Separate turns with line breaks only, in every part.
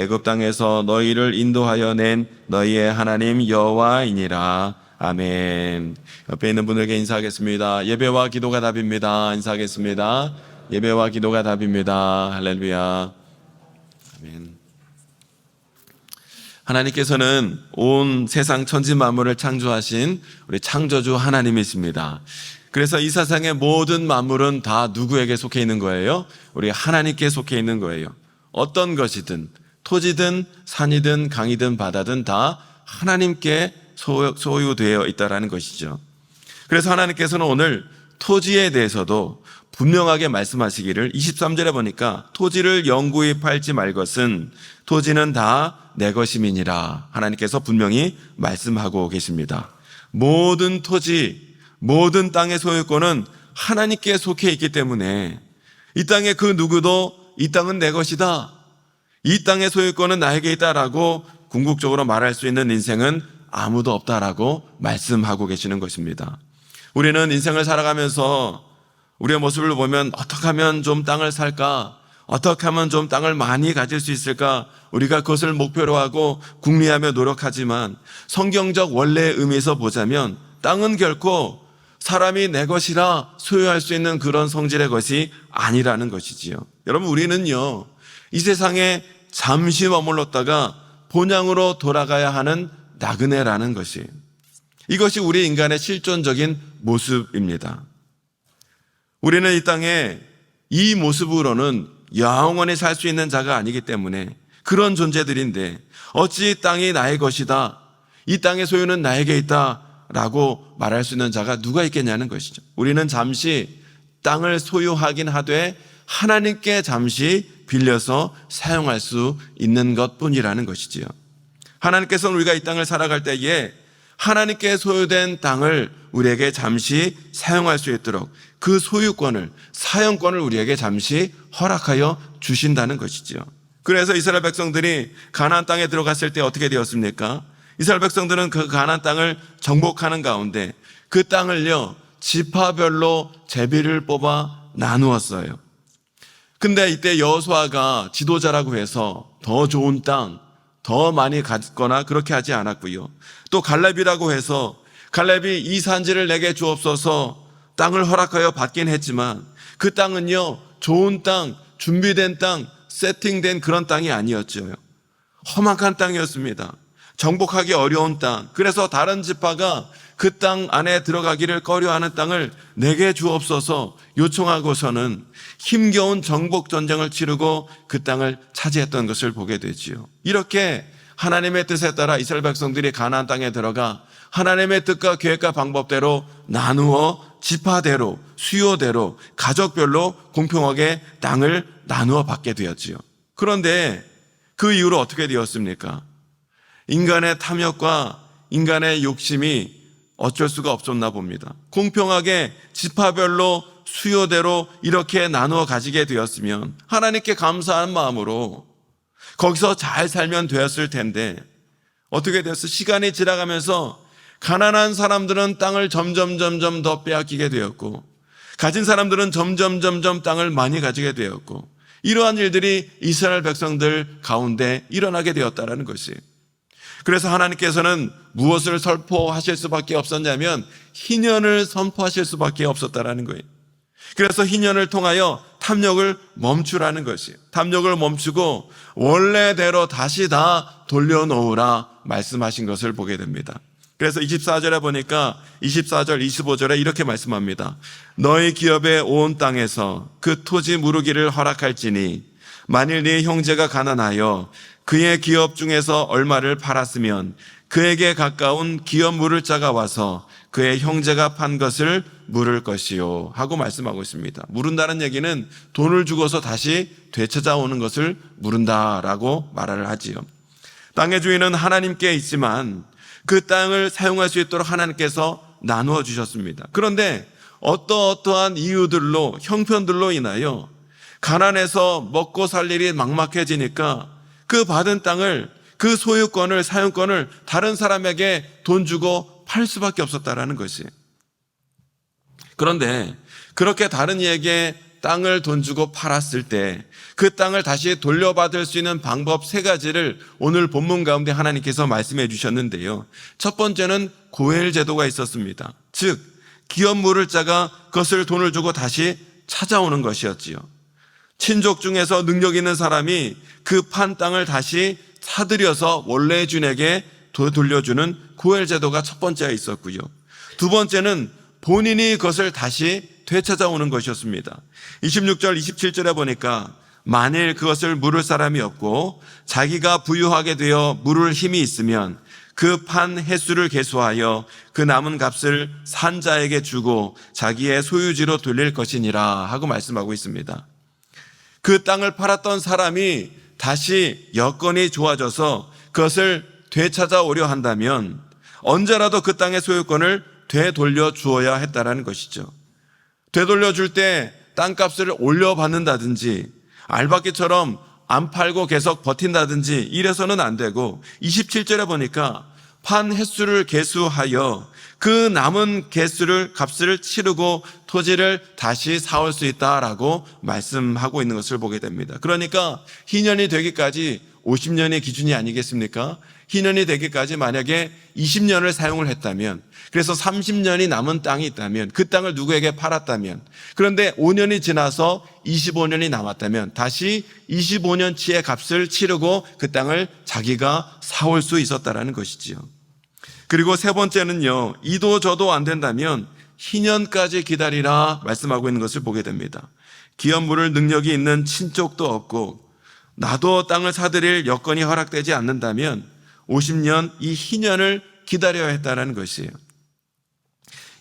애굽 땅에서 너희를 인도하여 낸 너희의 하나님 여호와이니라. 아멘. 옆에 있는 분들에게 인사하겠습니다. 예배와 기도가 답입니다. 인사하겠습니다. 예배와 기도가 답입니다. 할렐루야. 아멘. 하나님께서는 온 세상 천지 만물을 창조하신 우리 창조주 하나님이십니다. 그래서 이 세상의 모든 만물은 다 누구에게 속해 있는 거예요? 우리 하나님께 속해 있는 거예요. 어떤 것이든 토지든 산이든 강이든 바다든 다 하나님께 소유되어 있다는 것이죠. 그래서 하나님께서는 오늘 토지에 대해서도 분명하게 말씀하시기를 23절에 보니까 토지를 영구히 팔지 말 것은 토지는 다 내 것임이니라. 하나님께서 분명히 말씀하고 계십니다. 모든 토지, 모든 땅의 소유권은 하나님께 속해 있기 때문에 이 땅의 그 누구도 이 땅은 내 것이다, 이 땅의 소유권은 나에게 있다라고 궁극적으로 말할 수 있는 인생은 아무도 없다라고 말씀하고 계시는 것입니다. 우리는 인생을 살아가면서 우리의 모습을 보면 어떻게 하면 좀 땅을 살까? 어떻게 하면 좀 땅을 많이 가질 수 있을까? 우리가 그것을 목표로 하고 궁리하며 노력하지만 성경적 원래의 의미에서 보자면 땅은 결코 사람이 내 것이라 소유할 수 있는 그런 성질의 것이 아니라는 것이지요. 여러분, 우리는요, 이 세상에 잠시 머물렀다가 본향으로 돌아가야 하는 나그네라는 것이, 이것이 우리 인간의 실존적인 모습입니다. 우리는 이 땅에 이 모습으로는 영원히 살 수 있는 자가 아니기 때문에 그런 존재들인데 어찌 땅이 나의 것이다, 이 땅의 소유는 나에게 있다 라고 말할 수 있는 자가 누가 있겠냐는 것이죠. 우리는 잠시 땅을 소유하긴 하되 하나님께 잠시 빌려서 사용할 수 있는 것뿐이라는 것이지요. 하나님께서는 우리가 이 땅을 살아갈 때에 하나님께 소유된 땅을 우리에게 잠시 사용할 수 있도록 그 소유권을, 사용권을 우리에게 잠시 허락하여 주신다는 것이죠. 그래서 이스라엘 백성들이 가나안 땅에 들어갔을 때 어떻게 되었습니까? 이스라엘 백성들은 그 가나안 땅을 정복하는 가운데 그 땅을요, 지파별로 제비를 뽑아 나누었어요. 근데 이때 여호수아가 지도자라고 해서 더 좋은 땅, 더 많이 갖거나 그렇게 하지 않았고요. 또 갈렙이라고 해서 갈렙이 이 산지를 내게 주옵소서 땅을 허락하여 받긴 했지만 그 땅은요, 좋은 땅, 준비된 땅, 세팅된 그런 땅이 아니었죠. 험악한 땅이었습니다. 정복하기 어려운 땅. 그래서 다른 지파가 그 땅 안에 들어가기를 꺼려하는 땅을 내게 주옵소서 요청하고서는 힘겨운 정복 전쟁을 치르고 그 땅을 차지했던 것을 보게 되지요. 이렇게 하나님의 뜻에 따라 이스라엘 백성들이 가나안 땅에 들어가 하나님의 뜻과 계획과 방법대로 나누어 지파대로, 수요대로, 가족별로 공평하게 땅을 나누어 받게 되었지요. 그런데 그 이후로 어떻게 되었습니까? 인간의 탐욕과 인간의 욕심이 어쩔 수가 없었나 봅니다. 공평하게 지파별로 수요대로 이렇게 나누어 가지게 되었으면 하나님께 감사한 마음으로 거기서 잘 살면 되었을 텐데 어떻게 되었어? 시간이 지나가면서 가난한 사람들은 땅을 점점 더 빼앗기게 되었고 가진 사람들은 점점 땅을 많이 가지게 되었고 이러한 일들이 이스라엘 백성들 가운데 일어나게 되었다는 것이에요. 그래서 하나님께서는 무엇을 선포하실 수밖에 없었냐면 희년을 선포하실 수밖에 없었다라는 거예요. 그래서 희년을 통하여 탐욕을 멈추라는 것이에요. 탐욕을 멈추고 원래대로 다시 다 돌려놓으라 말씀하신 것을 보게 됩니다. 그래서 24절에 보니까 24절, 25절에 이렇게 말씀합니다. 너희 기업의 온 땅에서 그 토지 무르기를 허락할지니 만일 네 형제가 가난하여 그의 기업 중에서 얼마를 팔았으면 그에게 가까운 기업 물을 자가 와서 그의 형제가 판 것을 물을 것이요 하고 말씀하고 있습니다. 물은다는 얘기는 돈을 주고서 다시 되찾아오는 것을 물은다라고 말을 하지요. 땅의 주인은 하나님께 있지만 그 땅을 사용할 수 있도록 하나님께서 나누어 주셨습니다. 그런데 어떠한 이유들로, 형편들로 인하여 가난해서 먹고 살 일이 막막해지니까 그 받은 땅을, 그 소유권을, 사용권을 다른 사람에게 돈 주고 팔 수밖에 없었다라는 것이. 그런데 그렇게 다른 이에게 땅을 돈 주고 팔았을 때 그 땅을 다시 돌려받을 수 있는 방법 3가지를 오늘 본문 가운데 하나님께서 말씀해 주셨는데요. 첫 번째는 고엘 제도가 있었습니다. 즉 기업 물을 자가 그것을 돈을 주고 다시 찾아오는 것이었지요. 친족 중에서 능력 있는 사람이 그 판 땅을 다시 사들여서 원래 주인에게 돌려주는 고엘 제도가 첫 번째가 있었고요. 두 번째는 본인이 그것을 다시 되찾아오는 것이었습니다. 26절 27절에 보니까 만일 그것을 물을 사람이 없고 자기가 부유하게 되어 물을 힘이 있으면 그 판 횟수를 계수하여 그 남은 값을 산 자에게 주고 자기의 소유지로 돌릴 것이니라 하고 말씀하고 있습니다. 그 땅을 팔았던 사람이 다시 여건이 좋아져서 그것을 되찾아오려 한다면 언제라도 그 땅의 소유권을 되돌려 주어야 했다라는 것이죠. 되돌려 줄 때 땅값을 올려받는다든지 알박기처럼 안 팔고 계속 버틴다든지 이래서는 안 되고 27절에 보니까 판 횟수를 계수하여 그 남은 값을 치르고 토지를 다시 사올 수 있다라고 말씀하고 있는 것을 보게 됩니다. 그러니까 희년이 되기까지 50년의 기준이 아니겠습니까? 희년이 되기까지 만약에 20년을 사용을 했다면, 그래서 30년이 남은 땅이 있다면, 그 땅을 누구에게 팔았다면, 그런데 5년이 지나서 25년이 남았다면 다시 25년치의 값을 치르고 그 땅을 자기가 사올 수 있었다라는 것이지요. 그리고 세 번째는요, 이도 저도 안 된다면 희년까지 기다리라 말씀하고 있는 것을 보게 됩니다. 기업 물을 능력이 있는 친족도 없고 나도 땅을 사들일 여건이 허락되지 않는다면 50년 이 희년을 기다려야 했다는 것이에요.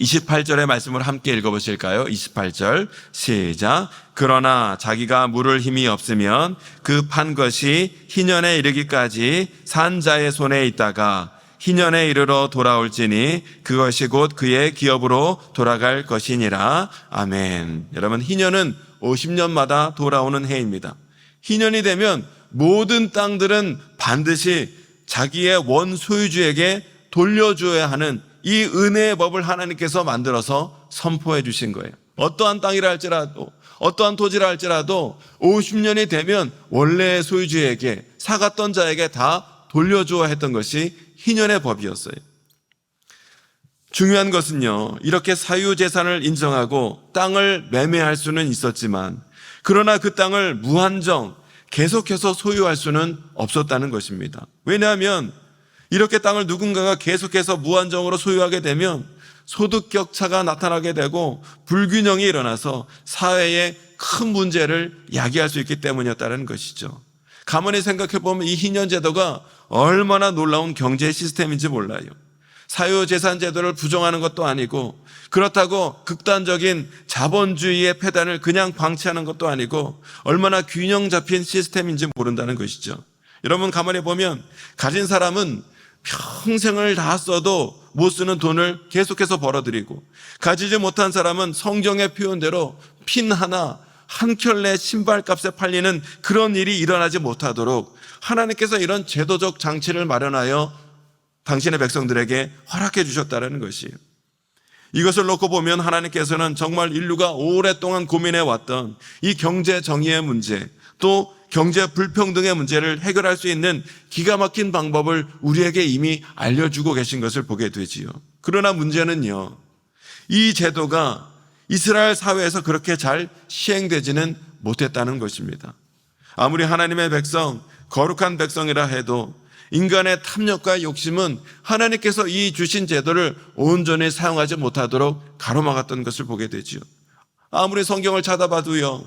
28절의 말씀을 함께 읽어보실까요? 28절 시작. 그러나 자기가 물을 힘이 없으면 그 판 것이 희년에 이르기까지 산 자의 손에 있다가 희년에 이르러 돌아올지니 그것이 곧 그의 기업으로 돌아갈 것이니라. 아멘. 여러분, 희년은 50년마다 돌아오는 해입니다. 희년이 되면 모든 땅들은 반드시 자기의 원소유주에게 돌려줘야 하는 이 은혜의 법을 하나님께서 만들어서 선포해 주신 거예요. 어떠한 땅이라 할지라도, 어떠한 토지라 할지라도 50년이 되면 원래의 소유주에게, 사갔던 자에게 다 돌려줘야 했던 것이 희년의 법이었어요. 중요한 것은요, 이렇게 사유재산을 인정하고 땅을 매매할 수는 있었지만 그러나 그 땅을 무한정 계속해서 소유할 수는 없었다는 것입니다. 왜냐하면 이렇게 땅을 누군가가 계속해서 무한정으로 소유하게 되면 소득 격차가 나타나게 되고 불균형이 일어나서 사회에 큰 문제를 야기할 수 있기 때문이었다는 것이죠. 가만히 생각해 보면 이 희년 제도가 얼마나 놀라운 경제 시스템인지 몰라요. 사유재산 제도를 부정하는 것도 아니고, 그렇다고 극단적인 자본주의의 폐단을 그냥 방치하는 것도 아니고, 얼마나 균형 잡힌 시스템인지 모른다는 것이죠. 여러분, 가만히 보면 가진 사람은 평생을 다 써도 못 쓰는 돈을 계속해서 벌어들이고, 가지지 못한 사람은 성경의 표현대로 핀 하나, 한 켤레 신발값에 팔리는 그런 일이 일어나지 못하도록 하나님께서 이런 제도적 장치를 마련하여 당신의 백성들에게 허락해 주셨다는 것이에요. 이것을 놓고 보면 하나님께서는 정말 인류가 오랫동안 고민해 왔던 이 경제 정의의 문제, 또 경제 불평등의 문제를 해결할 수 있는 기가 막힌 방법을 우리에게 이미 알려주고 계신 것을 보게 되지요. 그러나 문제는요, 이 제도가 이스라엘 사회에서 그렇게 잘 시행되지는 못했다는 것입니다. 아무리 하나님의 백성, 거룩한 백성이라 해도 인간의 탐욕과 욕심은 하나님께서 이 주신 제도를 온전히 사용하지 못하도록 가로막았던 것을 보게 되지요. 아무리 성경을 찾아봐도요,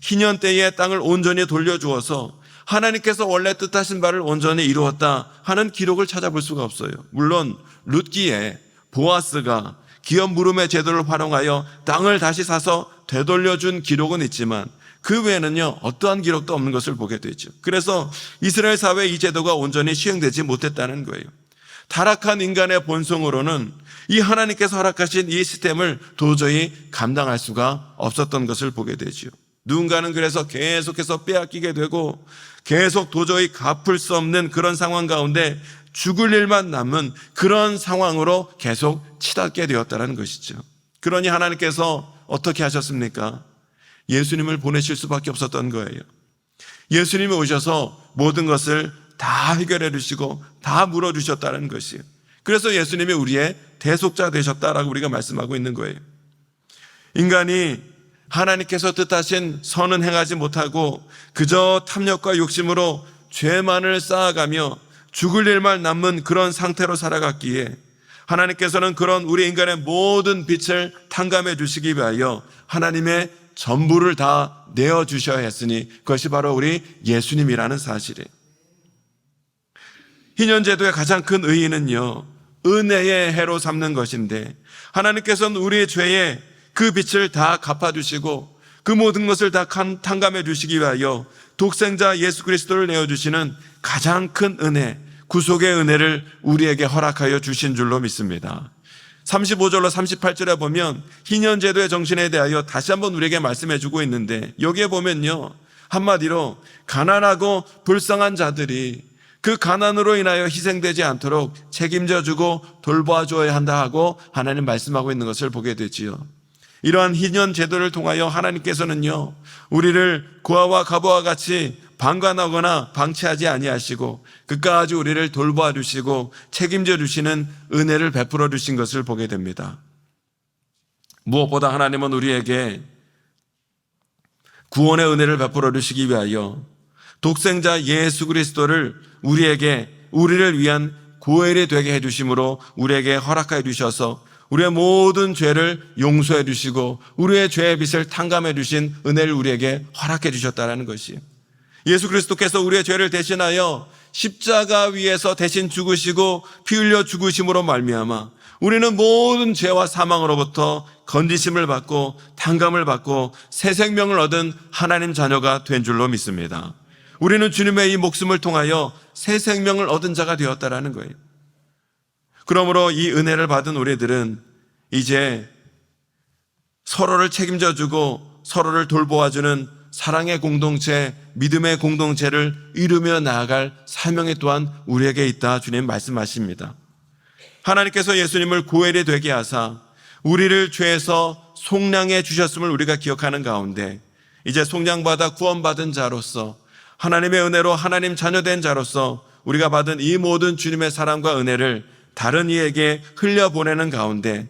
희년 때에 땅을 온전히 돌려주어서 하나님께서 원래 뜻하신 바를 온전히 이루었다 하는 기록을 찾아볼 수가 없어요. 물론 룻기에 보아스가 기업 물음의 제도를 활용하여 땅을 다시 사서 되돌려준 기록은 있지만 그 외에는요, 어떠한 기록도 없는 것을 보게 되죠. 그래서 이스라엘 사회에 이 제도가 온전히 시행되지 못했다는 거예요. 타락한 인간의 본성으로는 이 하나님께서 허락하신 이 시스템을 도저히 감당할 수가 없었던 것을 보게 되죠. 누군가는 그래서 계속해서 빼앗기게 되고 계속 도저히 갚을 수 없는 그런 상황 가운데 죽을 일만 남은 그런 상황으로 계속 치닫게 되었다는 것이죠. 그러니 하나님께서 어떻게 하셨습니까? 예수님을 보내실 수밖에 없었던 거예요. 예수님이 오셔서 모든 것을 다 해결해 주시고 다 물어주셨다는 것이에요. 그래서 예수님이 우리의 대속자 되셨다라고 우리가 말씀하고 있는 거예요. 인간이 하나님께서 뜻하신 선은 행하지 못하고 그저 탐욕과 욕심으로 죄만을 쌓아가며 죽을 일만 남은 그런 상태로 살아갔기에 하나님께서는 그런 우리 인간의 모든 빛을 탕감해 주시기 위하여 하나님의 전부를 다 내어주셔야 했으니 그것이 바로 우리 예수님이라는 사실이에요. 희년제도의 가장 큰 의의는요, 은혜의 해로 삼는 것인데 하나님께서는 우리의 죄에 그 빛을 다 갚아주시고 그 모든 것을 다 탕감해 주시기 위하여 독생자 예수 그리스도를 내어주시는 가장 큰 은혜, 구속의 은혜를 우리에게 허락하여 주신 줄로 믿습니다. 35절로 38절에 보면 희년제도의 정신에 대하여 다시 한번 우리에게 말씀해 주고 있는데 여기에 보면요, 한마디로 가난하고 불쌍한 자들이 그 가난으로 인하여 희생되지 않도록 책임져 주고 돌봐줘야 한다 하고 하나님 말씀하고 있는 것을 보게 되지요. 이러한 희년 제도를 통하여 하나님께서는요, 우리를 고아와 가부와 같이 방관하거나 방치하지 아니하시고 끝까지 우리를 돌봐 주시고 책임져 주시는 은혜를 베풀어 주신 것을 보게 됩니다. 무엇보다 하나님은 우리에게 구원의 은혜를 베풀어 주시기 위하여 독생자 예수 그리스도를 우리를 위한 고엘이 되게 해주심으로 우리에게 허락해 주셔서 우리의 모든 죄를 용서해 주시고 우리의 죄의 빛을 탕감해 주신 은혜를 우리에게 허락해 주셨다는 것이에요. 예수 그리스도께서 우리의 죄를 대신하여 십자가 위에서 대신 죽으시고 피 흘려 죽으심으로 말미암아 우리는 모든 죄와 사망으로부터 건지심을 받고 탕감을 받고 새 생명을 얻은 하나님 자녀가 된 줄로 믿습니다. 우리는 주님의 이 목숨을 통하여 새 생명을 얻은 자가 되었다라는 거예요. 그러므로 이 은혜를 받은 우리들은 이제 서로를 책임져주고 서로를 돌보아주는 사랑의 공동체, 믿음의 공동체를 이루며 나아갈 사명이 또한 우리에게 있다 주님 말씀하십니다. 하나님께서 예수님을 고엘이 되게 하사 우리를 죄에서 속량해 주셨음을 우리가 기억하는 가운데 이제 속량받아 구원받은 자로서 하나님의 은혜로 하나님 자녀된 자로서 우리가 받은 이 모든 주님의 사랑과 은혜를 다른 이에게 흘려보내는 가운데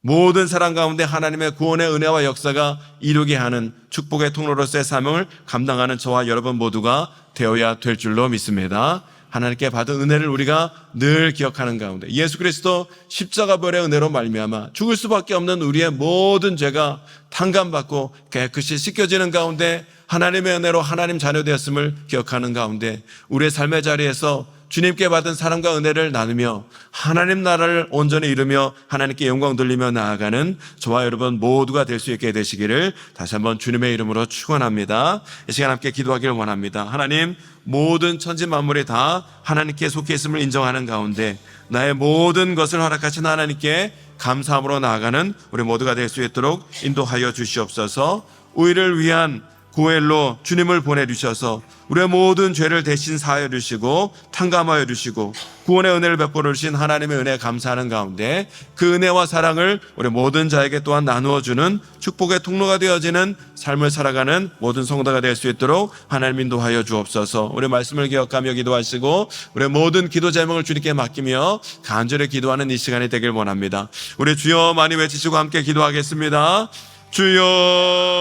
모든 사람 가운데 하나님의 구원의 은혜와 역사가 이루게 하는 축복의 통로로서의 사명을 감당하는 저와 여러분 모두가 되어야 될 줄로 믿습니다. 하나님께 받은 은혜를 우리가 늘 기억하는 가운데 예수 그리스도 십자가별의 은혜로 말미암아 죽을 수밖에 없는 우리의 모든 죄가 탕감받고 깨끗이 씻겨지는 가운데 하나님의 은혜로 하나님 자녀 되었음을 기억하는 가운데 우리의 삶의 자리에서 주님께 받은 사랑과 은혜를 나누며 하나님 나라를 온전히 이루며 하나님께 영광 돌리며 나아가는 저와 여러분 모두가 될 수 있게 되시기를 다시 한번 주님의 이름으로 축원합니다. 이 시간 함께 기도하기를 원합니다. 하나님, 모든 천지 만물이 다 하나님께 속해 있음을 인정하는 가운데 나의 모든 것을 허락하신 하나님께 감사함으로 나아가는 우리 모두가 될 수 있도록 인도하여 주시옵소서. 우리를 위한 고엘로 주님을 보내주셔서 우리의 모든 죄를 대신 사하여 주시고 탕감하여 주시고 구원의 은혜를 베풀어 주신 하나님의 은혜에 감사하는 가운데 그 은혜와 사랑을 우리 모든 자에게 또한 나누어 주는 축복의 통로가 되어지는 삶을 살아가는 모든 성도가 될 수 있도록 하나님 인도하여 주옵소서. 우리 말씀을 기억하며 기도하시고 우리의 모든 기도 제목을 주님께 맡기며 간절히 기도하는 이 시간이 되길 원합니다. 우리 주여 많이 외치시고 함께 기도하겠습니다. 주여